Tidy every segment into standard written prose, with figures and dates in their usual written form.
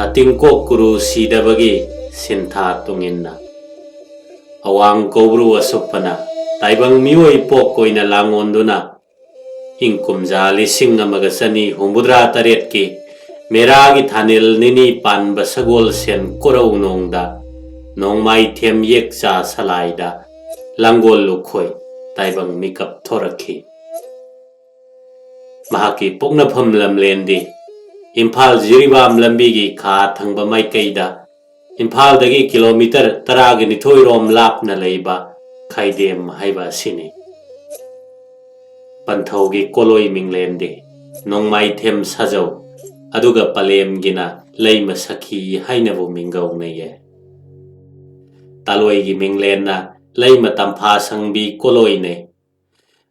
atingkok kuru sidabagi sintha tunginna awang kobru asupana taibang mioi pok koina langonduna ingkumja lising amaga sani humbudra taretki meragi thanil nini panba sagol sen korau nongda nongmai them yekcha salaida Langol Lukhoi taibang mikap thorakhi mahaki poknafam lamlendi Imphal Jiribam lambigi kha thangba maikaida Imphal dagi kilometer 12 rom lapna leiba khaidem haiba sini Panthaugi koloi minglendi nongmai them sajau aduga palem gina leima sakhi hainabu mingau naye taloi gi minglenna leima tampha sangbi koloi ne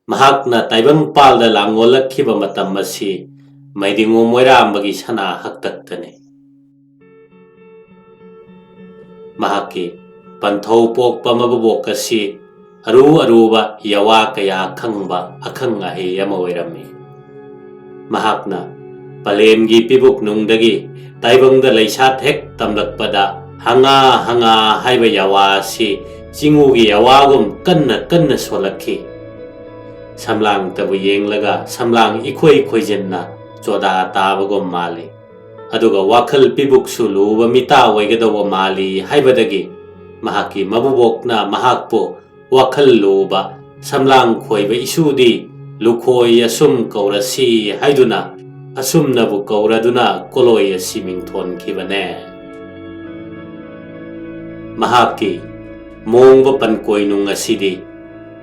mahakna taibang palda langolakhiba matam masi maidingo moirambagi sana haktaktane mahaki panthau pokpa mabobok asi aruba yawa kaya khangba akhang ahe yama oirami mahakna palemgi pibuk nungdagi taibangda leisa thek tamlakpada hanga haiba yawa si chingugi yawagum kanna solakhi samlang tabu yenglaga samlang ikhoi khoijenna choda tabagum mali aduga wakhal pibuk sulu mita waigadawa mali haibadagi mahaki mabubokna mahakpo wakhal luba samlang khoiba isudi lukhoi asum kaurasi haiduna asumnabu kauraduna koloi asiming thon khibane mahaki mongba pankoinung asidi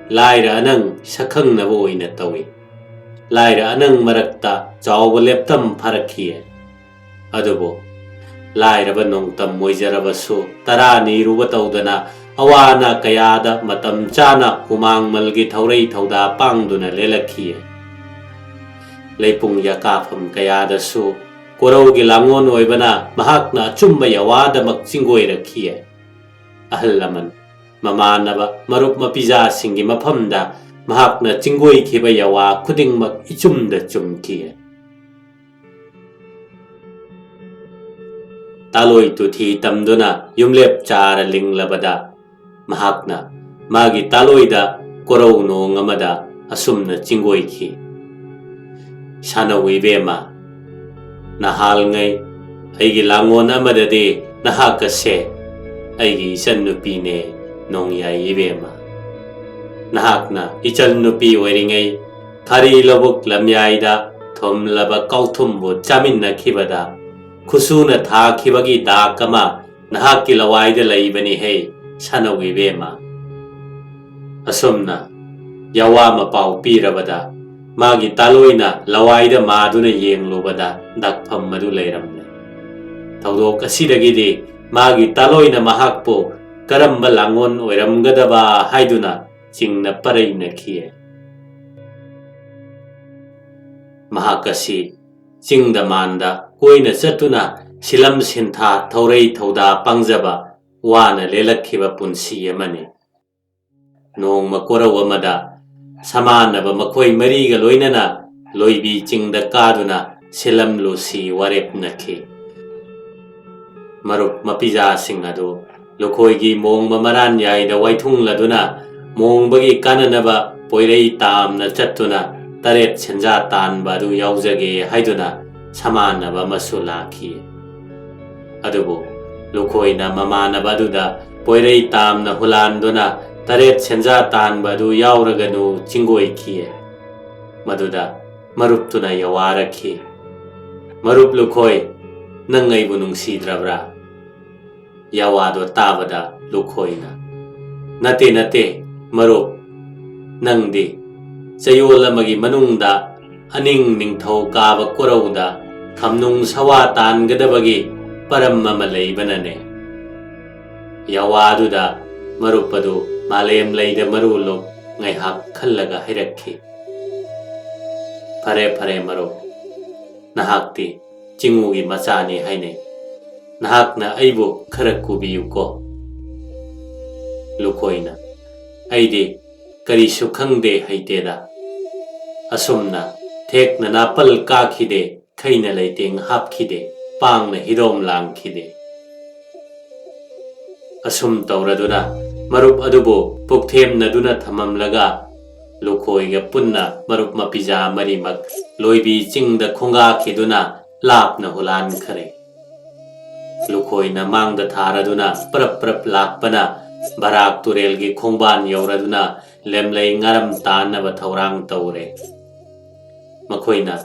laira anang sakhang nabu oina tawi laira anang marakta chawba leptam pharakhiye adubo lairaba nongtam moijarabasu tarani ruba tawdana awana kayada matam chana humang malgi thaurai thauda pangduna lelakhiye leipung yakafam kayadasu koraugi langon oibana mahakna chumba yawada makchingoi rakhiye ahallaman mamanaba marup mapiza singi maphamda mahakna chingoi khiba yawa khudingmak ichumda chumkhiye taloi tuthi tamduna yumlep chara linglabada mahakna magi taloida korau nong amada asumna chingoi khi sanawi bema nahal ngai aigi langon amadade nahakase aigi sannupi ne nongyai ibema nahakna ichalnupi oiringai thari lobuk lamyaida thomlaba kauthumbu chaminna khibada khusuna tha khibagi dakama nahakki lawaida laibani he sanawi bema asumna yawama pau pirabada magi taloina lawaida maduna yenglubada dakpham madu leiramne tawdok asidagidi magi taloina mahakpo karamba langon oiramgadaba haiduna chingna paraina khiye mahakasi chingda manda koina chatuna silam sintha thaurai thauda pangjaba wana lelakhiba punsi amani nongma korau amada samanaba makhoi mariga loinana loibi chingda kaduna silam lusi warep nakhi marup mapiza singadu lokhoigi mongma maran yaida waithung laduna mongbagi kananaba poirei tamna chattuna taret senja tanba du yaujage haiduna samanaba masulakhi adubu lokhoina mamanaba duda poirei tamna hulanduna taret senja tanba du yauraganu chingoi khiye maduda maruptuna yawarakhi marup Lukhoi nangai bunung sidrabra yawado tabada Lukhoina nate marup nangdi sayola magi manungda aning ningthau kaba korauda khamnung sawa tangadabagi paramma malai banane yawaduda marupadu malem leida marulok ngaihak khallaga hairakhi fare marup nahakti chingugi machani haine nahakna aibu khara kubiyuko Lukhoina aidi karisu khangde haiteda asumna thekna napal kakhide khaina leiteng hapkhide pangna hidom lang khide asum tauraduna marup adubo pukthem naduna thamamlaga Lukhoi ga punna marup mapija marimak loibi chingda khonga khiduna lapna hulan khare Lukhoi na mangda tharaduna prap lakpana barak turel gi khongban yauraduna lemlei ngaram tanaba thaurang taure Makhoina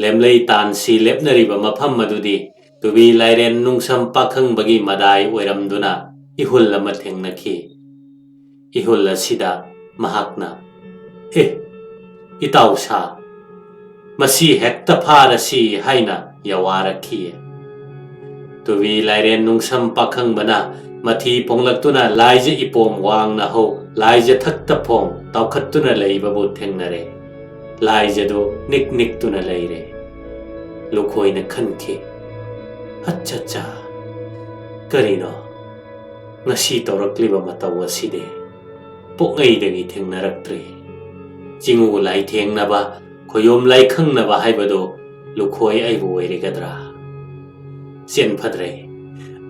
lemlei tan si lepnariba mafam madudi tubi lairen nungsam pakhang bagi madai oiramduna ihul lama thengnakhi ihul asida mahakna itausa masi hekta pharasi haina yawarakhi tubi lairen nungsam pakhang bana mathi ponglaktuna laije ipom wangna ho laije thakta phong taukhattuna leibabu thengnare laije do nik tuna leire Lukhoi na khanki acha karino ngasi tawrakliba mataw aside pongai dagi thengnaraktre jingu lai thengnaba khoyom lai khangnaba haibado Lukhoi aibu oiregadra sen phadre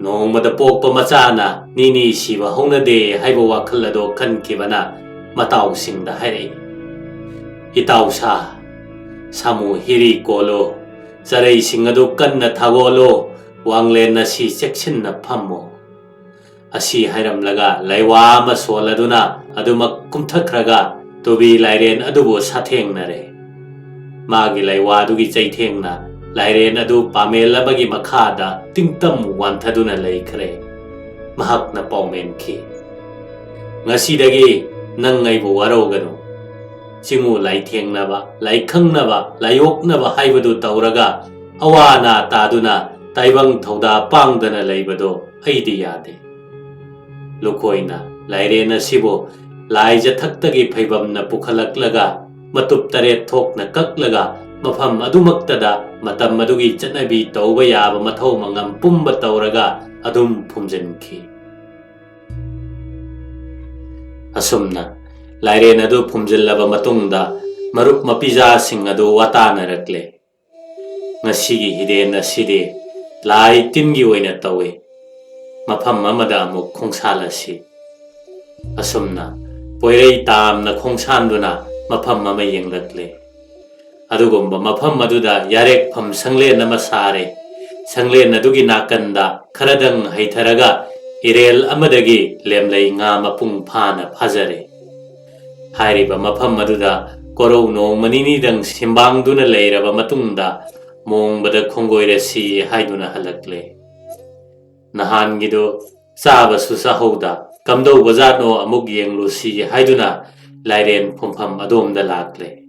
nongmada pokpa machana nini siba hongnade haiba wakhallado khankibana mataw singda hairei itausa samu hiri kolo sarai singadu kanna thagolo wanglen na si section na phammo asi hairam laga laiwa ma soladuna aduma kumthakraga tobi lairen adubo satheng nare magi laiwa dugi chaitheng na lairen adu pamel labagi makhada tingtam wanthaduna leikhre mahakna paumen khi ngasi dagi nangai bo waroganu Chingu lai thengnaba lai khangnaba lai oknaba haibadu tauraga awana taduna taibang thauda pangdana leibado aidi yade Lukhoina lairena sibo laija thaktagi phaibamna pukhalaklaga matup taret thokna kaklaga mafam adumaktada matam madugi chanabi tauba yaba mathau mangam pumba tauraga adum phumjenkhi asumna Lairen adu phumjillaba matungda marup mapija sing adu watanarakle ngasigi hiden aside lai tingi oina tawe mafam amada amuk khongsalasi asumna poirei tamna khongsanduna mafam ama yenglakle adugomba mafam aduda yarekham sanglen ama sare sanglen adugi nakanda kharadang haitharaga irel amadagi lemlei nga mapung phana phajare Hairiba mafam maduda korou nong manini dang simbang duna leiraba matungda mong bada khongoirasi haiduna halakle nahan gido saba susa hoda kamdau bazano amuk yenglusi haiduna lairen phompham adomda lakle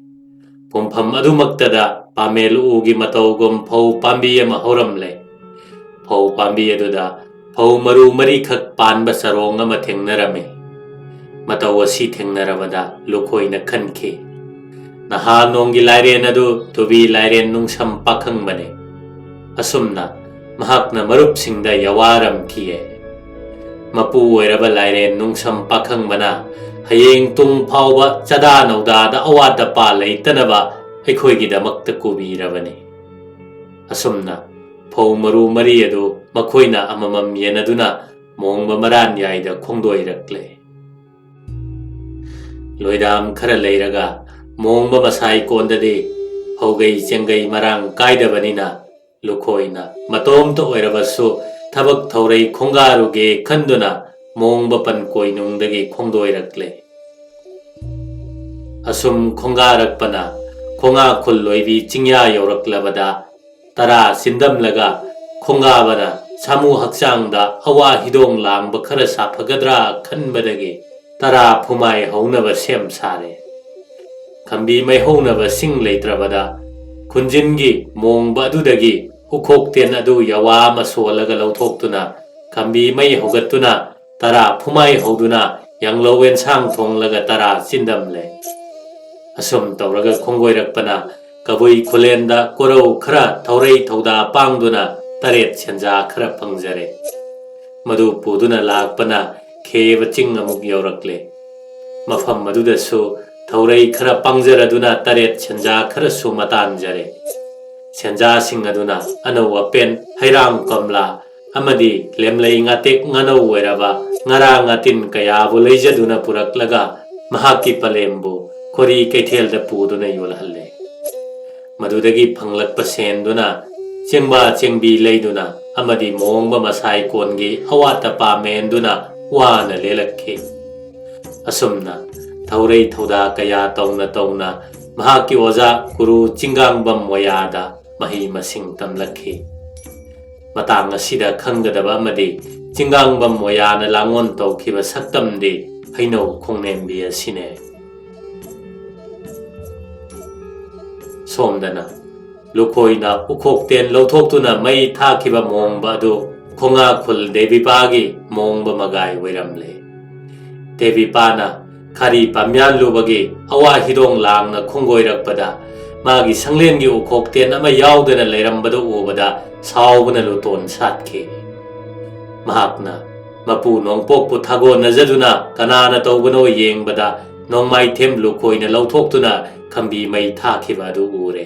phompham adumaktada pamel ugi matawgom phau pambi ama horamle phau pambi aduda phau maru mari khak panba sarong ama thengnarame Matawasi thengnarabada Lukhoi na khanki naha nonggi lairen adu tobi lairen nungsam pakhang bane asumna mahakna marup singda yawaram khiye mapu oiraba lairen nungsam pakhang bana hayeng tung phauba chada nauda da awada pa leitanaba aikhoi gi damakta kubirabane asumna phau maru mari adu makhoina amamam yenaduna mongba maran yaida khongdoirakle Loidam khara leiraga mongba masai kondade haugai chengai marang kaidabanina Lukhoina matom to oirabasu thabak thaurai khongaruge khanduna mongba pan koinungdagi khongdoirakle asum khongarakpana khonga khulloibi chingya yoraklabada tara sindamlaga khongabana samu hakchangda awa hidong langba khara saphagadra khanbadagi Tara phumai haunaba sem sare Khambi mai haunaba sing leitrabada Khunjingi mongba adudagi ukhok ten adu yawa masolaga lauthokhtuna Khambi mai haugattuna tara phumai hauduna yanglowen sang thonglaga tara sindamle Asum tawraga khongoirakpana kabui khulenda korau khara thaurai thauda pangduna taret senja khara pangjare Madu puduna lakpana Kheba ching amuk yaurakle mafam madudasu thaurai khara pangjaraduna taret chanja khara su matanjare ꯁꯦꯟꯖꯥꯁꯤꯡ ꯑꯗꯨꯅ ꯑꯅꯧ ꯑꯄꯦꯟ ꯍꯩꯔꯥꯡ ꯀꯣꯝꯂꯥ ꯑꯃꯗꯤ ꯂꯦꯝꯂꯩ ꯉꯥꯇꯦꯛ ꯉꯥꯅꯧ ꯑꯣꯏꯔꯕ ꯉꯥꯔꯥ ꯉꯥꯇꯤꯟ ꯀꯌꯥꯕꯨ ꯂꯩꯖꯗꯨꯅ ꯄꯨꯔꯛꯂꯒ ꯃꯍꯥꯛꯀꯤ ꯄꯂꯦꯝꯕꯨ ꯈꯣꯔꯤ ꯀꯩꯊꯦꯜꯗ ꯄꯨꯗꯨꯅ ꯌꯣꯜꯍꯜꯂꯦ꯫ ꯃꯗꯨꯗꯒꯤ ꯐꯪꯂꯛꯄ ꯁꯦꯟꯗꯨꯅ ꯆꯦꯡꯕꯥ ꯆꯦꯡꯕꯤ ꯂꯩꯗꯨꯅ ꯑꯃꯗꯤ ꯃꯣꯡꯕ ꯃꯁꯥꯏ ꯀꯣꯟꯒꯤ ꯑꯋꯥꯠ ꯑꯄꯥ ꯃꯦꯟꯗꯨꯅ ꯋꯥꯅ ꯂꯦꯜꯂꯛꯈꯤ꯫ ꯑꯁꯨꯝꯅ ꯊꯧꯔꯩ ꯊꯧꯗꯥ ꯀꯌꯥ ꯇꯧꯅ ꯇꯧꯅ ꯃꯍꯥꯛꯀꯤ ꯑꯣꯖꯥ ꯒꯨꯔꯨ ꯆꯤꯡꯒꯥꯡꯕꯝ ꯃꯣꯌꯥꯗ ꯃꯍꯩ ꯃꯁꯤꯡ ꯇꯝꯂꯛꯈꯤ꯫ ꯃꯇꯥꯡ ꯑꯁꯤꯗ ꯈꯪꯒꯗꯕ ꯑꯃꯗꯤ ꯆꯤꯡꯒꯥꯡꯕꯝ ꯃꯣꯌꯥꯅ ꯂꯥꯡꯑꯣꯟ ꯇꯧꯈꯤꯕ ꯁꯛꯇꯝꯗꯤ ꯍꯩꯅꯧ ꯈꯣꯡꯅꯦꯝꯕꯤ ꯑꯁꯤꯅꯦ꯫ ꯁꯣꯝꯗꯅ ꯂꯨꯈꯣꯏꯅ ꯎꯈꯣꯛꯇꯦꯟ ꯂꯧꯊꯣꯛꯇꯨꯅ ꯃꯩ ꯊꯥꯈꯤꯕ ꯃꯣꯡꯕ ꯑꯗꯨ ꯈꯣꯡꯉꯥ ꯈꯨꯜ ꯗꯦꯕꯤꯄꯥꯒꯤ ꯃꯣꯡꯕ ꯃꯒꯥꯏ ꯑꯣꯏꯔꯝꯂꯦ꯫ ꯗꯦꯕꯤꯄꯥꯅ ꯈꯥꯔꯤ ꯄꯥꯝꯌꯥꯜꯂꯨꯕꯒꯤ ꯑꯋꯥ ꯍꯤꯗꯣꯡ ꯂꯥꯡꯅ ꯈꯣꯡꯒꯣꯏꯔꯛꯄꯗ ꯃꯥꯒꯤ ꯁꯪꯂꯦꯟꯒꯤ ꯎꯈꯣꯛꯇꯦꯟ ꯑꯃ ꯌꯥꯎꯗꯅ ꯂꯩꯔꯝꯕꯗꯨ ꯎꯕꯗ ꯁꯥꯎꯕꯅ ꯂꯨꯇꯣꯟ ꯁꯥꯠꯈꯤ꯫ ꯃꯍꯥꯛꯅ ꯃꯄꯨ ꯅꯣꯡꯄꯣꯛꯄꯨ ꯊꯥꯒꯣꯟꯅꯖꯗꯨꯅ ꯀꯅꯥꯅ ꯇꯧꯕꯅꯣ ꯌꯦꯡꯕꯗ ꯅꯣꯡꯃꯥꯏꯊꯦꯝ ꯂꯨꯈꯣꯏꯅ ꯂꯧꯊꯣꯛꯇꯨꯅ ꯈꯝꯕꯤ ꯃꯩ ꯊꯥꯈꯤꯕ ꯑꯗꯨ ꯎꯔꯦ꯫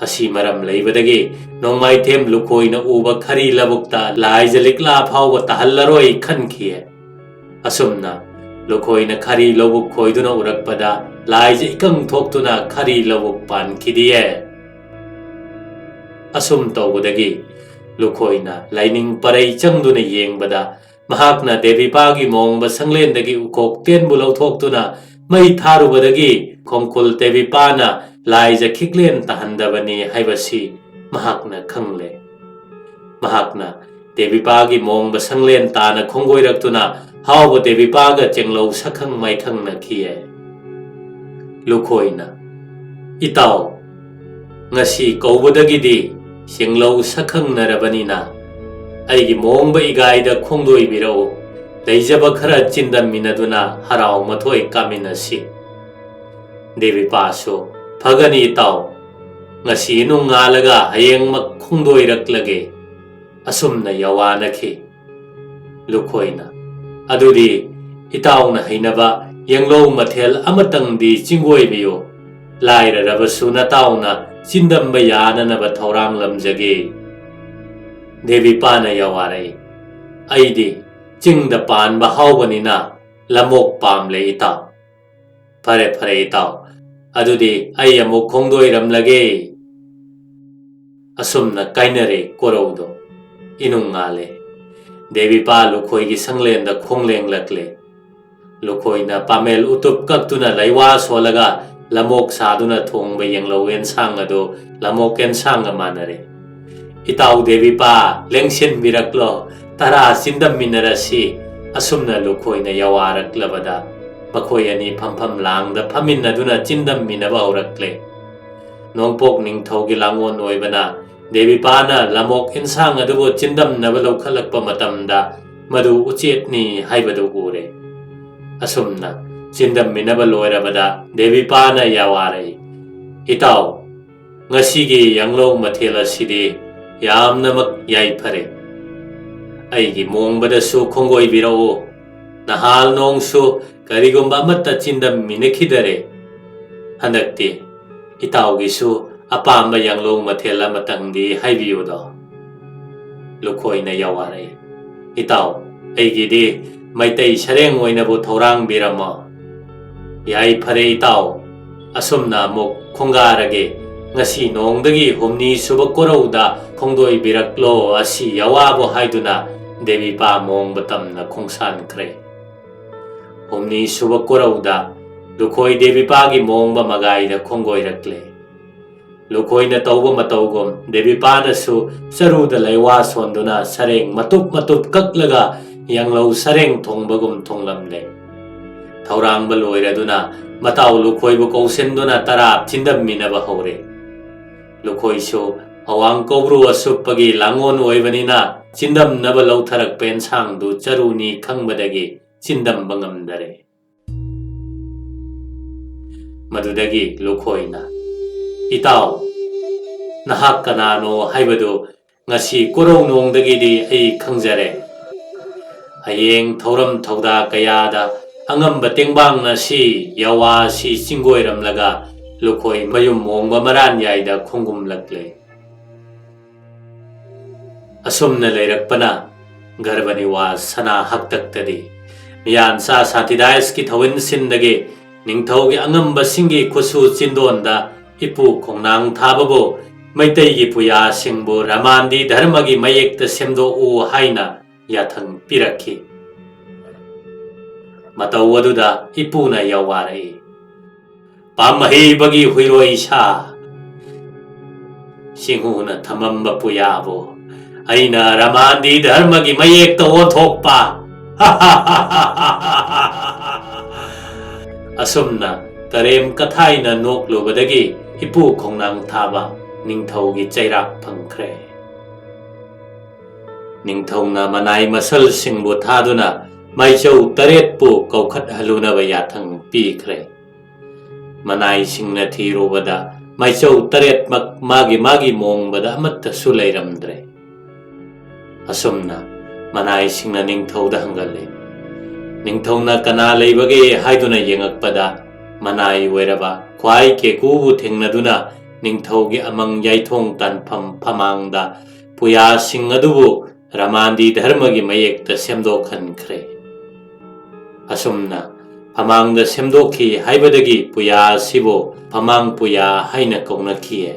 ꯑꯁꯤ ꯃꯔꯝ ꯂꯩꯕꯗꯒꯤ ꯅꯣꯡꯃꯥꯏꯊꯦꯝ ꯂꯨꯈꯣꯏꯅ ꯎꯕ ꯈꯔꯤ ꯂꯕꯨꯛꯇ ꯂꯥꯏꯖ ꯂꯤꯛꯂꯥ ꯐꯥꯎꯕ ꯇꯥꯍꯜꯂꯔꯣꯏ ꯈꯟꯈꯤꯌꯦ꯫ ꯑꯁꯨꯝꯅ ꯂꯨꯈꯣꯏꯅ ꯈꯔꯤ ꯂꯧꯕꯨꯛ ꯈꯣꯏꯗꯨꯅ ꯎꯔꯛꯄꯗ ꯂꯥꯏꯖ ꯏꯀꯪ ꯊꯣꯛꯇꯨꯅ ꯈꯔꯤ ꯂꯧꯕꯨꯛ ꯄꯥꯟꯈꯤꯗꯤꯌꯦ꯫ ꯑꯁꯨꯝ ꯇꯧꯕꯗꯒꯤ ꯂꯨꯈꯣꯏꯅ ꯂꯥꯏꯅꯤꯡ ꯄꯔꯩ ꯆꯪꯗꯨꯅ ꯌꯦꯡꯕꯗ ꯃꯍꯥꯛꯅ ꯗꯦꯕꯤꯄꯥꯒꯤ ꯃꯣꯡꯕ ꯁꯪꯂꯦꯟꯗꯒꯤ ꯎꯈꯣꯛꯇꯦꯟꯕꯨ ꯂꯧꯊꯣꯛꯇꯨꯅ ꯃꯩ ꯊꯥꯔꯨꯕꯗꯒꯤ ꯈꯣꯡꯈꯨꯜ ꯗꯦꯕꯤꯄꯥꯅ ꯂꯥꯏꯖ ꯈꯤꯛꯂꯦꯟ ꯇꯥꯍꯟꯗꯕꯅꯤ ꯍꯥꯏꯕꯁꯤ ꯃꯍꯥꯛꯅ ꯈꯪꯂꯦ꯫ ꯃꯍꯥꯛꯅ ꯗꯦꯕꯤꯄꯥꯒꯤ ꯃꯣꯡꯕ ꯁꯪꯂꯦꯟ ꯇꯥꯅ ꯈꯣꯡꯒꯣꯏꯔꯛꯇꯨꯅ ꯍꯥꯎꯕ ꯗꯦꯕꯤꯄꯥꯒ ꯆꯦꯡꯂꯧ ꯁꯛꯈꯪ ꯃꯥꯏꯈꯪꯅꯈꯤꯌꯦ꯫ ꯂꯨꯈꯣꯏꯅ "ꯏꯇꯥꯎ, ꯉꯁꯤ ꯀꯧꯕꯗꯒꯤꯗꯤ ꯆꯦꯡꯂꯧ ꯁꯛꯈꯪꯅꯔꯕꯅꯤꯅ ꯑꯩꯒꯤ ꯃꯣꯡꯕ ꯏꯒꯥꯏꯗ ꯈꯣꯡꯗꯣꯏꯕꯤꯔꯛꯎ, ꯂꯩꯖꯕ ꯈꯔ ꯆꯤꯟꯗꯝꯃꯤꯟꯅꯗꯨꯅ ꯍꯔꯥꯎ ꯃꯊꯣꯏ ꯀꯥꯃꯤꯟꯅꯁꯤ"꯫ ꯗꯦꯕꯤꯄꯥꯁꯨ "ꯐꯒꯅꯤ ꯏꯇꯥꯎ, ꯉꯁꯤ ꯅꯨꯡ ꯉꯥꯜꯂꯒ ꯍꯌꯦꯡꯃꯛ ꯈꯣꯡꯗꯣꯏꯔꯛꯂꯒꯦ" ꯑꯁꯨꯝꯅ ꯌꯥꯋꯥꯅꯈꯤ꯫ ꯂꯨꯈꯣꯏꯅ "ꯑꯗꯨꯗꯤ ꯏꯇꯥꯎꯅ ꯍꯩꯅꯕ ꯌꯦꯡꯂꯧ ꯃꯊꯦꯜ ꯑꯃꯇꯪꯗꯤ ꯆꯤꯡꯒꯣꯏꯕꯤꯌꯨ, ꯂꯥꯏꯔꯔꯕꯁꯨ ꯅꯇꯥꯎꯅ ꯆꯤꯟꯗꯝꯕ ꯌꯥꯅꯅꯕ ꯊꯧꯔꯥꯡ ꯂꯝꯖꯒꯦ"꯫ ꯗꯦꯕꯤꯄꯥꯅ ꯌꯥꯋꯥꯔꯛꯏ꯫ "ꯑꯩꯗꯤ ꯆꯤꯡꯗ ꯄꯥꯟꯕ ꯍꯥꯎꯕꯅꯤꯅ ꯂꯃꯣꯛ ꯄꯥꯝꯂꯦ ꯏꯇꯥꯎ"꯫ "ꯐꯔꯦ ꯐꯔꯦ ꯏꯇꯥꯎ, ꯑꯗꯨꯗꯤ ꯑꯩ ꯑꯃꯨꯛ ꯈꯣꯡꯗꯣꯏꯔꯝꯂꯒꯦ"꯫ ꯑꯁꯨꯝꯅ ꯀꯥꯏꯅꯔꯦ ꯀꯣꯔꯧꯗꯣ꯫ ꯏꯅꯨꯡ ꯉꯥꯜꯂꯦ꯫ ꯗꯦꯕꯤꯄꯥ ꯂꯨꯈꯣꯏꯒꯤ ꯁꯪꯂꯦꯟꯗ ꯈꯣꯡꯂꯦꯡꯂꯛꯂꯦ꯫ ꯂꯨꯈꯣꯏꯅ ꯄꯥꯃꯦꯜ ꯎꯇꯨꯞ ꯀꯛꯇꯨꯅ ꯂꯩꯋꯥ ꯁꯣꯜꯂꯒ ꯂꯃꯣꯛ ꯁꯥꯗꯨꯅ ꯊꯣꯡꯕ ꯌꯦꯡꯂꯧ ꯑꯦꯟꯁꯥꯡ ꯑꯗꯨ ꯂꯃꯣꯛ ꯑꯦꯟꯁꯥꯡꯒ ꯃꯥꯟꯅꯔꯦ꯫ "ꯏꯇꯥꯎ ꯗꯦꯕꯤꯄꯥ, ꯂꯦꯡꯁꯤꯟꯕꯤꯔꯛꯂꯣ, ꯇꯔꯥ ꯆꯤꯟꯗꯝꯃꯤꯟꯅꯔꯁꯤ"꯫ ꯑꯁꯨꯝꯅ ꯂꯨꯈꯣꯏꯅ ꯌꯥꯋꯥꯔꯛꯂꯕꯗ ꯃꯈꯣꯏ ꯑꯅꯤ ꯐꯝꯐꯝ ꯂꯥꯡꯗ ꯐꯝꯃꯤꯟꯅꯗꯨꯅ ꯆꯤꯟꯗꯝꯃꯤꯟꯅꯕ ꯍꯧꯔꯛꯂꯦ꯫ ꯅꯣꯡꯄꯣꯛ ꯅꯤꯡꯊꯧꯒꯤ ꯂꯥꯡꯑꯣꯟ ꯑꯣꯏꯕꯅ ꯗꯦꯕꯤꯄꯥꯅ ꯂꯃꯣꯛ ꯑꯦꯟꯁꯥꯡ ꯑꯗꯨꯕꯨ ꯆꯤꯟꯗꯝꯅꯕ ꯂꯧꯈꯠꯂꯛꯄ ꯃꯇꯝꯗ ꯃꯗꯨ ꯎꯆꯦꯠꯅꯤ ꯍꯥꯏꯕꯗꯨ ꯎꯔꯦ꯫ ꯑꯁꯨꯝꯅ ꯆꯤꯟꯗꯝꯃꯤꯟꯅꯕ ꯂꯣꯏꯔꯕꯗ ꯗꯦꯕꯤꯄꯥꯅ ꯌꯥꯋꯥꯔꯛꯏ꯫ "ꯏꯇꯥꯎ, ꯉꯁꯤꯒꯤ ꯌꯦꯡꯂꯧ ꯃꯊꯦꯜ ꯑꯁꯤꯗꯤ ꯌꯥꯝꯅꯃꯛ ꯌꯥꯏꯐꯔꯦ꯫ ꯑꯩꯒꯤ ꯃꯣꯡꯕꯗꯁꯨ ꯈꯣꯡꯒꯣꯏꯕꯤꯔꯛꯎ, ꯅꯍꯥꯜ ꯅꯣꯡꯁꯨ ꯀꯔꯤꯒꯨꯝꯕ ꯑꯃꯠꯇ ꯆꯤꯟꯗꯝꯃꯤꯟꯅꯈꯤꯗꯔꯦ꯫ ꯍꯟꯗꯛꯇꯤ ꯏꯇꯥꯎꯒꯤꯁꯨ ꯑꯄꯥꯝꯕ ꯌꯦꯡꯂꯧ ꯃꯊꯦꯜ ꯑꯃꯇꯪꯗꯤ ꯍꯥꯏꯕꯤꯌꯨꯗꯣ"꯫ ꯂꯨꯈꯣꯏꯅ ꯌꯥꯋꯥꯔꯛꯏ꯫ "ꯏꯇꯥꯎ, ꯑꯩꯒꯤꯗꯤ ꯃꯩꯇꯩ ꯁꯔꯦꯡ ꯑꯣꯏꯅꯕꯨ ꯊꯧꯔꯥꯡꯕꯤꯔꯝꯃꯣ"꯫ "ꯌꯥꯏꯐꯔꯦ ꯏꯇꯥꯎ, ꯑꯁꯨꯝꯅ ꯑꯃꯨꯛ ꯈꯣꯡꯒꯥꯔꯒꯦ, ꯉꯁꯤ ꯅꯣꯡꯗꯒꯤ ꯍꯨꯝꯅꯤ ꯁꯨꯕ ꯀꯣꯔꯧꯗ ꯈꯣꯡꯗꯣꯏꯕꯤꯔꯛꯂꯣ" ꯑꯁꯤ ꯌꯥꯋꯥꯕꯨ ꯍꯥꯏꯗꯨꯅ ꯗꯦꯕꯤꯄꯥ ꯃꯣꯡꯕ ꯇꯝꯅ ꯈꯣꯡꯁꯥꯟꯈ꯭ꯔꯦ꯫ ꯍꯨꯝꯅꯤ ꯁꯨꯕ ꯀꯣꯔꯧꯗ ꯂꯨꯈꯣꯏ ꯗꯦꯕꯤꯄꯥꯒꯤ ꯃꯣꯡꯕ ꯃꯒꯥꯏꯗ ꯈꯣꯡꯒꯣꯏꯔꯛꯂꯦ꯫ ꯂꯨꯈꯣꯏꯅ ꯇꯧꯕ ꯃꯇꯧꯒꯨꯝ ꯗꯦꯕꯤꯄꯥꯅꯁꯨ ꯆꯔꯨꯗ ꯂꯩꯋꯥ ꯁꯣꯟꯗꯨꯅ ꯁꯔꯦꯡ ꯃꯇꯨꯞ ꯃꯇꯨꯞ ꯀꯛꯂꯒ ꯌꯦꯡꯂꯧ ꯁꯔꯦꯡ ꯊꯣꯡꯕꯒꯨꯝ ꯊꯣꯡꯂꯝꯂꯦ꯫ ꯊꯧꯔꯥꯡꯕ ꯂꯣꯏꯔꯗꯨꯅ ꯃꯇꯥꯎ ꯂꯨꯈꯣꯏꯕꯨ ꯀꯧꯁꯤꯟꯗꯨꯅ ꯇꯔꯥ ꯆꯤꯟꯗꯝꯃꯤꯟꯅꯕ ꯍꯧꯔꯦ꯫ ꯂꯨꯈꯣꯏꯁꯨ ꯑꯋꯥꯡ ꯀꯧꯕ꯭ꯔꯨ ꯑꯁꯨꯞꯄꯒꯤ ꯂꯥꯡꯑꯣꯟ ꯑꯣꯏꯕꯅꯤꯅ ꯆꯤꯟꯗꯝꯅꯕ ꯂꯧꯊꯔꯛꯄ ꯑꯦꯟꯁꯥꯡꯗꯨ ꯆꯔꯨꯅꯤ ꯈꯪꯕꯗꯒꯤ ꯆꯤꯟꯗꯝꯕ ꯉꯝꯗꯔꯦ꯫ ꯃꯗꯨꯗꯒꯤ ꯂꯨꯈꯣꯏꯅ "ꯏꯇꯥꯎ, ꯅꯍꯥꯛ ꯀꯅꯥꯅꯣ ꯍꯥꯏꯕꯗꯨ ꯉꯁꯤ ꯀꯣꯔꯧ ꯅꯣꯡꯗꯒꯤꯗꯤ ꯑꯩ ꯈꯪꯖꯔꯦ꯫ ꯍꯌꯦꯡ ꯊꯧꯔꯝ ꯊꯧꯗꯥ ꯀꯌꯥꯗ ꯑꯉꯝꯕ ꯇꯦꯡꯕꯥꯡꯅ ꯁꯤ ꯌꯥꯋꯥ ꯑꯁꯤ ꯆꯤꯡꯒꯣꯏꯔꯝꯂꯒ ꯂꯨꯈꯣꯏ ꯃꯌꯨꯝ ꯃꯣꯡꯕ ꯃꯔꯥꯟꯌꯥꯏꯗ ꯈꯣꯡꯒꯨꯝꯂꯛꯂꯦ꯫ असुमना लेरकपना गर्भनि वा सना हक्तक्तदि मियान सा साथिदायस की थविन सिंदगे निंगथौगे अंगंबसिंगी खुसु चिंदोंदा इपु खोंनांग थाबबो मैतैगी पुया सिंगबो रामांदी धर्मगी मयेक्त सेमदो उ हाइना याथंग पिरखी मतौ अदुदा इपुना यवारई पामहेबगी हुइरोई सा सिंहुना थमंब पुयाबो अइना रामांदी धर्मगी मयेक्त ओथोकपा असुमना तरेम कथाइना नोकलुबदगी इपु खोंनांग थाबा निंगथौगी चैराक फंख्रे निंगथौना मनाई मसल सिंगबु थादुना माइचौ तरेतपु कौखत हलुनबा याथंग पीख्रे मनाई सिंगना थीरोबदा माइचौ तरेतमक मागी मोंगबदा अमत्तसु लैरमद्रे असुमना मनाई सिंगना निंगथौदा हंगले निंगथौना कना लेबगे हाइदुना येंगकपदा मनाई वेरबा ख्वाई केकुबु थेंगनदुना निंगथौगी अमंग याइथोंग तानफम फमांगदा पुया सिंग अदुबु रामांदी धर्मगी मयेक्त सेमदोखनख्रे असुमना फमांगदा सेमदोखी हाइबदगी पुया सिबो फमांग पुया हाइना कौनखिए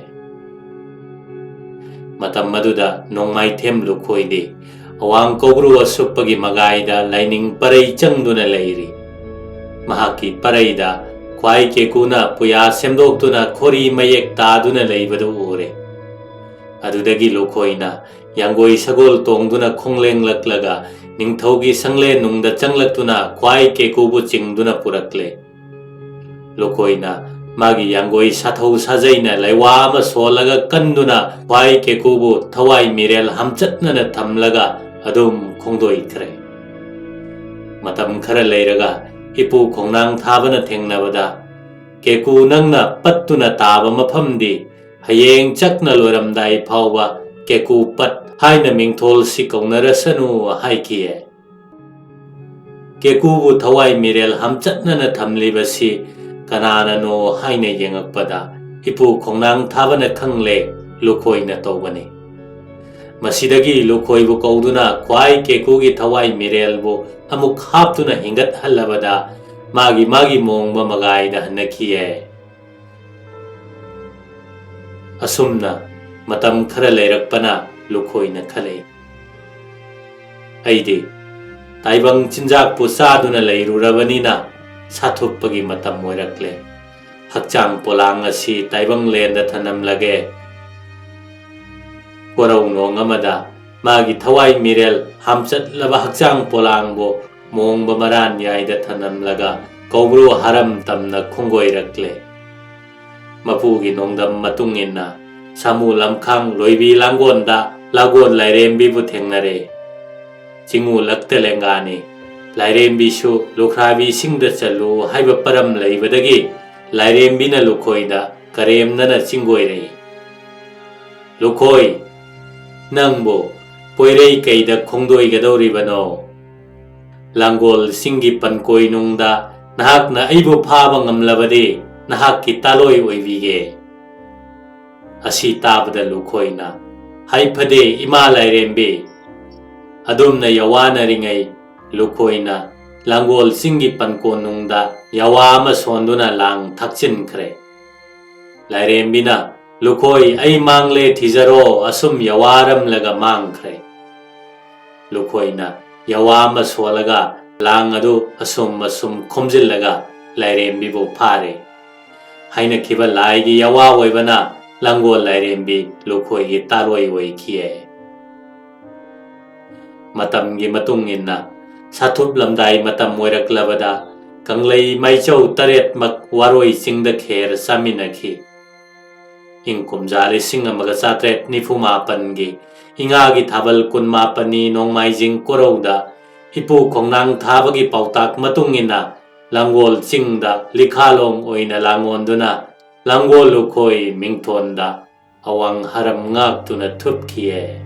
मतम मदुदा नोंमाइथेम लुखोइदि अवांग कौब्रु असुप्पगी मगाइदा लाइनिंग परई चंगदुना लैरी महाकी परईदा ख्वाई केकुना पुया सेमदोक्तुना खोरी मयेक तादुना लैबदु उरे अदुदगी लुखोइना यांगोई सगोल तोंगदुना खोंगलेंगलक्लगा निंगथौगी संगले नुंगदा चंगलक्तुना ख्वाई केकुबु चिंगदुना पुरक्ले लुखोइना मागी यांगोई साथौ साजैना लैवामा सोलगा कंदुना ख्वाई केकुबु थवाई मिरेल हमचतनना थमलगा अदुम खोंदोइख्रे मतम खरा लैरगा इपु खोंनांग थाबना थेंगनबदा केकु नंगना पत्तुना ताबा मफमदि हयेंग चकना लोरमदाई फावबा केकु पत हाइना मिंगथोल सिकौनरसनु हाइकिए केकुबु थवाई मिरेल हमचतनना थमलिबसी कनाननो हाइना येंगकपदा इपु खोंनांग थाबना खंगले लुखोइना तौबनी मसीदगी लुखोइबु कौदुना ख्वाई केकुगी थवाई मिरेलबु अमुक हापतुना हिंगत हल्लबदा मागी मोंगबा मगाइदा हनखिए असुमना मतम खरा लेरकपना लुखोइना खले अइदि ताइबंग चिंजाक पुसादुना लैरुरबनिना साथुप्पगी मतम मोइरक्ले हक्चांग पोलांग असि ताइबंग लेंदा थनमलगे कोरौ नोंग अमदा मागी थवाई मिरेल हमचतलबा हक्चांग पोलांगबो मोंगबा मरान याइदा थनमलगा कौब्रु हरम तमना खुंगोइरक्ले मपुगी नोंगदम मतुंगिना सामु लमखांग लोइबी लांगोंदा लागोन लाइरेमबीबु थेंगनरे चिंगु लक्ते लेंगानी लाइरेमबीसु लुखराबी सिंगदा चलु हाइबा परम लैबदगी लाइरेमबीना लुखोइदा करेमनना चिंगोइरे लुखोइ नंगबो पोइरई कैदा खोंदोइगदौरिबनो Langol सिंगी पनकोइ नुंगदा नहाकना अइबु फाबा ngamlabadi nahakki taloi oibige asi tabada lukhoina haifade ima lairembe adumna yawana ringai lukhoina langol singi panko nungda yawama sonduna lang thakchin khre lairembina lukhoi ai mangle thizaro asum yawaram laga mang khre lukhoina yawama solaga lang adu asum khomjil laga lairembi bo phare haina khiba laigi yawa oibana langol lairembi lukhoi gi taroi oi khie matam gi matung inna sathup lamdai matam moiraklabada kanglei maichou taret mak waroi singda kher saminakhi ingkumjali singamaga satret nifuma pangi inga gi thabal kunma pani nongmai jing korauda ipu khongnang thabagi pautak matungina langol chingda likhalong oina langonduna langol lukhoi mingthonda awang haram ngak tuna thup khie